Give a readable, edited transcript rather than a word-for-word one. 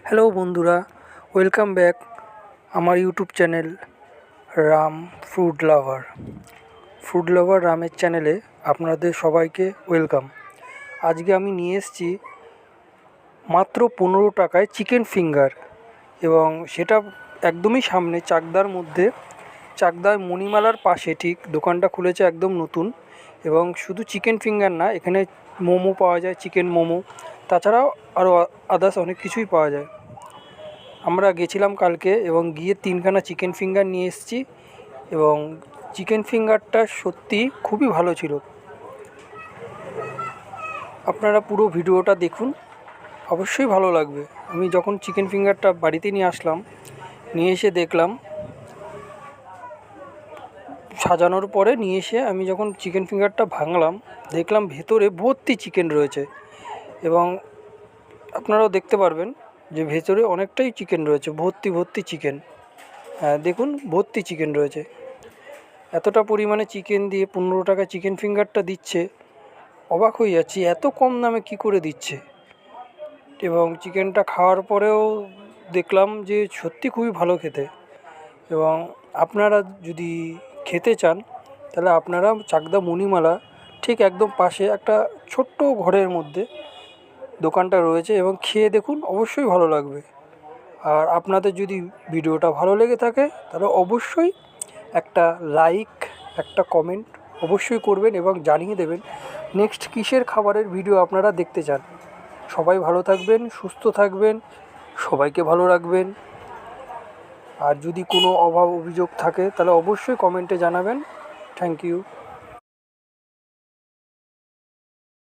Hello বন্ধুরা, welcome back আমার YouTube channel Ram food lover রামের চ্যানেলে আপনাদের সবাইকে ওয়েলকাম। আজকে আমি নিয়ে এসেছি মাত্র 15 টাকায় চিকেন ফিঙ্গার, এবং সেটা একদমই সামনে চাকদার মণিমালার পাশে ঠিক দোকানটা খুলেছে, একদম নতুন। এবং শুধু চিকেন ফিঙ্গার না, এখানে মোমো পাওয়া যায়, চিকেন মোমো, তাছাড়াও আরও আদার্স অনেক কিছুই পাওয়া যায়। আমরা গেছিলাম কালকে এবং গিয়ে 3খানা চিকেন ফিঙ্গার নিয়ে এসেছি, এবং চিকেন ফিঙ্গারটা সত্যি খুবই ভালো ছিল। আপনারা পুরো ভিডিওটা দেখুন, অবশ্যই ভালো লাগবে। আমি যখন চিকেন ফিঙ্গারটা বাড়িতে নিয়ে আসলাম, নিয়ে এসে দেখলাম, সাজানোর পরে নিয়ে এসে আমি যখন চিকেন ফিঙ্গারটা ভাঙলাম, দেখলাম ভেতরে ভর্তি চিকেন রয়েছে। এবং আপনারাও দেখতে পারবেন যে ভেতরে অনেকটাই চিকেন রয়েছে, ভর্তি চিকেন। হ্যাঁ দেখুন, ভর্তি চিকেন রয়েছে। এতটা পরিমাণে চিকেন দিয়ে 15 টাকা চিকেন ফিঙ্গারটা দিচ্ছে, অবাক হয়ে যাচ্ছি এত কম দামে কি করে দিচ্ছে। এবং চিকেনটা খাওয়ার পরেও দেখলাম যে সত্যি খুবই ভালো খেতে। এবং আপনারা যদি খেতে চান, তাহলে আপনারা চাকদা মণিমালা ঠিক একদম পাশে একটা ছোট্ট ঘরের মধ্যে দোকানটা রয়েছে, এবং খেয়ে দেখুন, অবশ্যই ভালো লাগবে। আর আপনাদের যদি ভিডিওটা ভালো লেগে থাকে, তাহলে অবশ্যই একটা লাইক, একটা কমেন্ট অবশ্যই করবেন এবং জানিয়ে দেবেন নেক্সট কিসের খাবারের ভিডিও আপনারা দেখতে চান। সবাই ভালো থাকবেন, সুস্থ থাকবেন, সবাইকে ভালো রাখবেন। আর যদি কোনো অভাব অভিযোগ থাকে, তাহলে অবশ্যই কমেন্টে জানাবেন। Thank you.